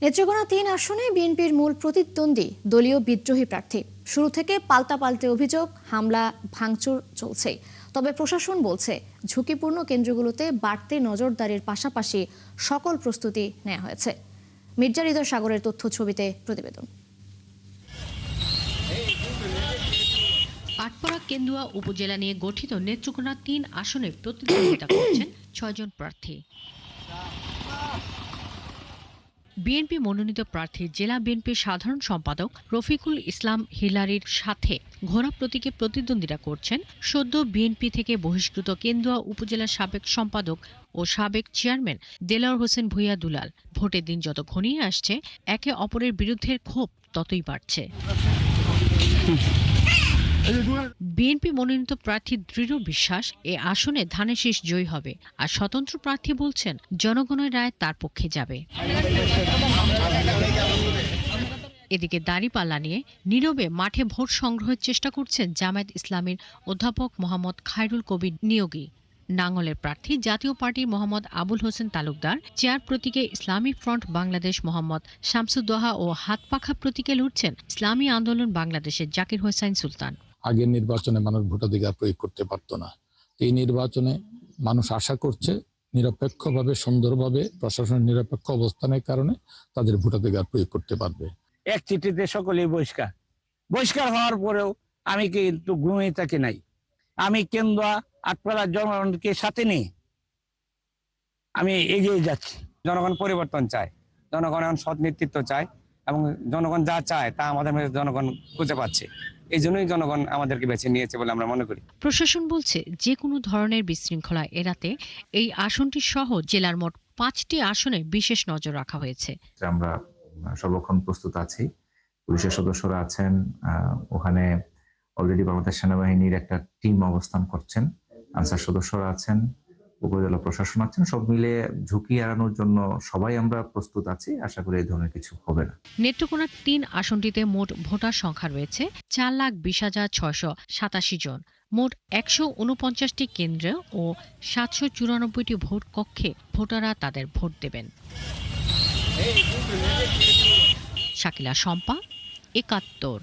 নেত্রকোনা ৩ আসনে বিএনপির মূল প্রতিদ্বন্দ্বী দলীয় বিদ্রোহী প্রার্থী। শুরু থেকে পাল্টাপাল্টে অভিযোগ, হামলা, ভাঙচুর চলছে। তবে প্রশাসন বলছে ঝুঁকিপূর্ণ কেন্দ্রগুলোতে বাড়তি নজরদারির পাশাপাশি সকল প্রস্তুতি নেওয়া হয়েছে। মির্জা হৃদয় সাগরের তথ্য ছবিতে প্রতিবেদন। পাটপাড়া কেন্দুয়া উপজেলা নিয়ে গঠিত নেত্রকোনা ৩ আসনে প্রতিদ্বন্দ্বিতা করছেন ৬ জন প্রার্থী। বিএনপি মনোনীত প্রার্থী জেলা বিএনপির সাধারণ সম্পাদক রফিকুল ইসলাম হিলারির সাথে ঘোড়া প্রতীকে প্রতিদ্বন্দ্বিতা করছেন সদ্য বিএনপি থেকে বহিষ্কৃত কেন্দুয়া উপজেলার সাবেক সম্পাদক ও সাবেক চেয়ারম্যান দেলোয়ার হোসেন ভূঁইয়া দুলাল। ভোটের দিন যত ঘনিয়ে আসছে, একে অপরের বিরুদ্ধে ক্ষোভ ততই বাড়ছে। বিএনপি মনোনীত প্রার্থী দৃঢ় বিশ্বাস এ আসনে ধানের শীষ জয়ী হবে। আর স্বতন্ত্র প্রার্থী বলছেন জনগণের রায় তার পক্ষে যাবে। এদিকে দাঁড়িপাল্লা নিয়ে নীরবে মাঠে ভোট সংগ্রহের চেষ্টা করছেন জামায়াত ইসলামীর অধ্যাপক মোহাম্মদ খায়রুল কবির নিয়োগী। নাঙ্গলের প্রার্থী জাতীয় পার্টির মোহাম্মদ আবুল হোসেন তালুকদার, চেয়ার প্রতীকে ইসলামিক ফ্রন্ট বাংলাদেশ মোহাম্মদ শামসুদ্দোহা ও হাতপাখা প্রতীকে লড়ছেন ইসলামী আন্দোলন বাংলাদেশের জাকির হোসাইন সুলতান। আগের নির্বাচনে মানুষ ভোটাধিকার প্রয়োগ করতে পারত না। এই নির্বাচনে মানুষ আশা করছে নিরপেক্ষভাবে, সুন্দরভাবে, প্রশাসনের নিরপেক্ষ অবস্থানের কারণে তাদের ভোটাধিকার প্রয়োগ করতে পারবে। এক চিঠিতে সকলেই বহিষ্কার হওয়ার পরেও আমি কিন্তু ঘুমিয়ে থাকি নাই। আমি কেন্দুয়া আটপাড়ার জনগণকে সাথে নিয়ে আমি এগিয়ে যাচ্ছি। জনগণ পরিবর্তন চায়, জনগণ এখন সৎ নেতৃত্ব চায় এবং জনগণ যা চায় তা আমাদের মধ্যে জনগণ খুঁজে পাচ্ছে। এই জন্যই জনগণ আমাদেরকে বেছে নিয়েছে বলে আমরা মনে করি। প্রশাসন বলছে যে কোনো ধরনের বিশৃঙ্খলা এড়াতে এই আসনটি সহ জেলার মোট 5টি আসনে বিশেষ নজর রাখা হয়েছে। আমরা সর্বক্ষণ প্রস্তুত আছি। পুলিশের সদস্যরা আছেন ওখানে, অলরেডি বাংলাদেশ সেনাবাহিনীর একটা টিম অবস্থান করছেন, আনসার সদস্যরা আছেন, উপজেলা প্রশাসন আছেন। সব মিলে ঝুঁকি এড়ানোর জন্য সবাই আমরা প্রস্তুত আছি। আশা করি এই ধরনের কিছু হবে না। নেত্রকোনার 3 আসনটিতে মোট ভোটার সংখ্যা রয়েছে 4,20,687 জন। মোট 149টি কেন্দ্র ও 794টি ভোট কক্ষে ভোটাররা তাদের ভোট দেবেন। শাকিলা শম্পা, ৭১।